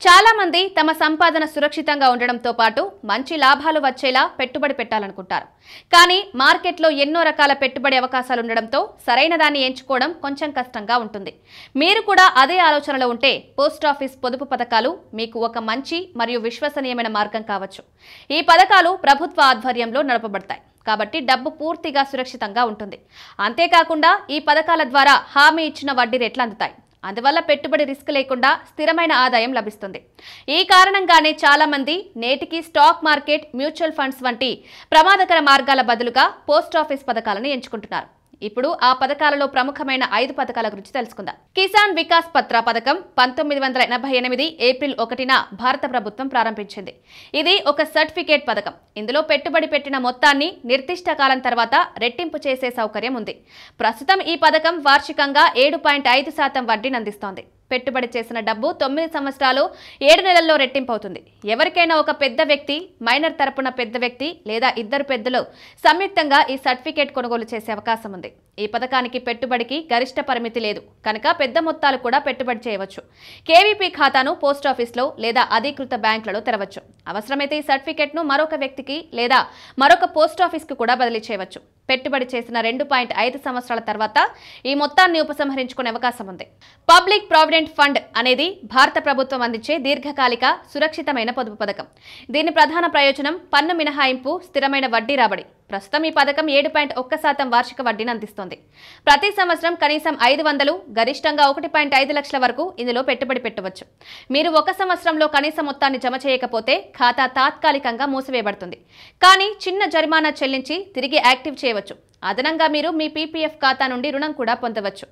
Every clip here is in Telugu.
చాలా మంది తమ సంపాదన సురక్షితంగా ఉండడంతో పాటు మంచి లాభాలు వచ్చేలా పెట్టుబడి పెట్టాలనుకుంటారు. కానీ మార్కెట్లో ఎన్నో రకాల పెట్టుబడి అవకాశాలు ఉండడంతో సరైన దాన్ని ఎంచుకోవడం కొంచెం కష్టంగా ఉంటుంది. మీరు కూడా అదే ఆలోచనలో ఉంటే పోస్ట్ ఆఫీస్ పొదుపు పథకాలు మీకు ఒక మంచి మరియు విశ్వసనీయమైన మార్గం కావచ్చు. ఈ పథకాలు ప్రభుత్వ ఆధ్వర్యంలో నడపబడతాయి కాబట్టి డబ్బు పూర్తిగా సురక్షితంగా ఉంటుంది. అంతేకాకుండా ఈ పథకాల ద్వారా హామీ ఇచ్చిన వడ్డీ రేట్లు అందుతాయి. అందువల్ల పెట్టుబడి రిస్క్ లేకుండా స్థిరమైన ఆదాయం లభిస్తుంది. ఈ కారణంగానే చాలా మంది నేటికి స్టాక్ మార్కెట్, మ్యూచువల్ ఫండ్స్ వంటి ప్రమాదకర మార్గాల బదులుగా పోస్ట్ ఆఫీస్ పథకాలను ఎంచుకుంటున్నారు. ఇప్పుడు ఆ పథకాలలో ప్రముఖమైన 5 పథకాల గురించి తెలుసుకుందాం. కిసాన్ వికాస్ పత్ర పథకం 1988 ఏప్రిల్ 1న భారత ప్రభుత్వం ప్రారంభించింది. ఇది ఒక సర్టిఫికేట్ పథకం. ఇందులో పెట్టుబడి పెట్టిన మొత్తాన్ని నిర్దిష్ట కాలం తర్వాత రెట్టింపు చేసే సౌకర్యం ఉంది. ప్రస్తుతం ఈ పథకం వార్షికంగా 7.5% వడ్డీని అందిస్తోంది. పెట్టుబడి చేసిన డబ్బు 9 సంవత్సరాలు 7 నెలల్లో రెట్టింపవుతుంది. ఎవరికైనా ఒక పెద్ద వ్యక్తి, మైనర్ తరపున పెద్ద వ్యక్తి లేదా ఇద్దరు పెద్దలు సంయుక్తంగా ఈ సర్టిఫికేట్ కొనుగోలు చేసే అవకాశం ఉంది. ఈ పథకానికి పెట్టుబడికి గరిష్ట పరిమితి లేదు కనుక పెద్ద మొత్తాలు కూడా పెట్టుబడి చేయవచ్చు. కేవీపీ ఖాతాను పోస్ట్ ఆఫీస్లో లేదా అధీకృత బ్యాంకులలో తెరవచ్చు. అవసరమైతే ఈ సర్టిఫికేట్ను మరొక వ్యక్తికి లేదా మరొక పోస్ట్ ఆఫీస్కు కూడా బదిలీ చేయవచ్చు. పెట్టుబడి చేసిన 2.5 సంవత్సరాల తర్వాత ఈ మొత్తాన్ని ఉపసంహరించుకునే అవకాశం ఉంది. పబ్లిక్ ప్రావిడెంట్ ఫండ్ అనేది భారత ప్రభుత్వం అందించే దీర్ఘకాలిక సురక్షితమైన పొదుపు పథకం. దీని ప్రధాన ప్రయోజనం పన్ను మినహాయింపు, స్థిరమైన వడ్డీ రాబడి. ప్రస్తుతం ఈ పథకం 7.1% వార్షిక వడ్డీని అందిస్తోంది. ప్రతి సంవత్సరం కనీసం 500, గరిష్టంగా 1.5 లక్షల వరకు ఇందులో పెట్టుబడి పెట్టవచ్చు. మీరు 1 సంవత్సరంలో కనీస మొత్తాన్ని జమ చేయకపోతే ఖాతా తాత్కాలికంగా మూసివేయబడుతుంది. కానీ చిన్న జరిమానా చెల్లించి తిరిగి యాక్టివ్ చేయవచ్చు. అదనంగా మీరు మీ పీపీఎఫ్ ఖాతా నుండి రుణం కూడా పొందవచ్చు.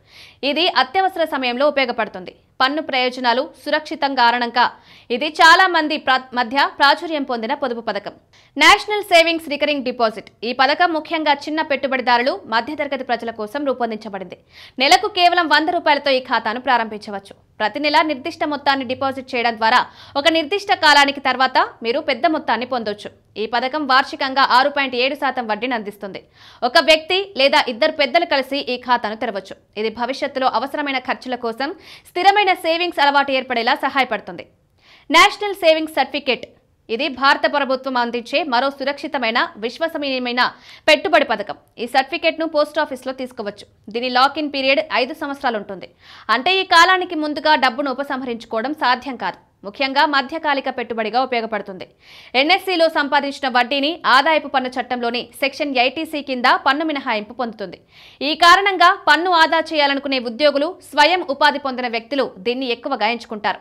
ఇది అత్యవసర సమయంలో ఉపయోగపడుతుంది. పన్ను ప్రయోజనాలు సురక్షితం కారణంగా ఇది చాలా మంది మధ్య ప్రాచుర్యం పొందిన పొదుపు పథకం. National savings recurring deposit. ఈ పథకం ముఖ్యంగా చిన్న పెట్టుబడిదారులు, మధ్యతరగతి ప్రజల కోసం రూపొందించబడింది. నెలకు కేవలం 100 రూపాయలతో ఈ ఖాతాను ప్రారంభించవచ్చు. ప్రతి నెల నిర్దిష్ట మొత్తాన్ని డిపాజిట్ చేయడం ద్వారా ఒక నిర్దిష్ట కాలానికి తర్వాత మీరు పెద్ద మొత్తాన్ని పొందొచ్చు. ఈ పథకం వార్షికంగా 6.7% వడ్డీని అందిస్తుంది. ఒక వ్యక్తి లేదా ఇద్దరు పెద్దలు కలిసి ఈ ఖాతాను తెరవచ్చు. ఇది భవిష్యత్తులో అవసరమైన ఖర్చుల కోసం స్థిరమైన సేవింగ్స్ అలవాటు ఏర్పడేలా సహాయపడుతుంది. National savings certificate. ఇది భారత ప్రభుత్వం అందించే మరో సురక్షితమైన, విశ్వసనీయమైన పెట్టుబడి పథకం. ఈ సర్టిఫికేట్ను పోస్ట్ ఆఫీస్లో తీసుకోవచ్చు. దీని లాక్-ఇన్ పీరియడ్ 5 సంవత్సరాలు ఉంటుంది. అంటే ఈ కాలానికి ముందుగా డబ్బును ఉపసంహరించుకోవడం సాధ్యం కాదు. ముఖ్యంగా మధ్యకాలిక పెట్టుబడిగా ఉపయోగపడుతుంది. ఎన్ఎస్సిలో సంపాదించిన వడ్డీని ఆదాయపు పన్ను చట్టంలోని సెక్షన్ 80C కింద పన్ను మినహాయింపు పొందుతుంది. ఈ కారణంగా పన్ను ఆదా చేయాలనుకునే ఉద్యోగులు, స్వయం ఉపాధి పొందిన వ్యక్తులు దీన్ని ఎక్కువగా ఎంచుకుంటారు.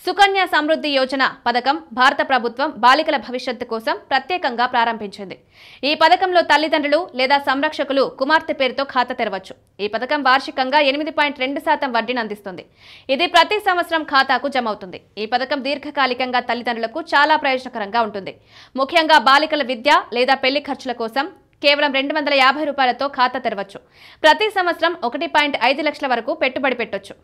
సుకన్య సమృద్ధి యోజన పథకం భారత ప్రభుత్వం బాలికల భవిష్యత్తు కోసం ప్రత్యేకంగా ప్రారంభించింది. ఈ పథకంలో తల్లిదండ్రులు లేదా సంరక్షకులు కుమార్తె పేరుతో ఖాతా తెరవచ్చు. ఈ పథకం వార్షికంగా 8.2% వడ్డీని అందిస్తుంది. ఇది ప్రతి సంవత్సరం ఖాతాకు జమ అవుతుంది. ఈ పథకం దీర్ఘకాలికంగా తల్లిదండ్రులకు చాలా ప్రయోజనకరంగా ఉంటుంది. ముఖ్యంగా బాలికల విద్య లేదా పెళ్లి ఖర్చుల కోసం కేవలం 250 రూపాయలతో ఖాతా తెరవచ్చు. ప్రతి సంవత్సరం 1.5 లక్షల వరకు పెట్టుబడి పెట్టొచ్చు.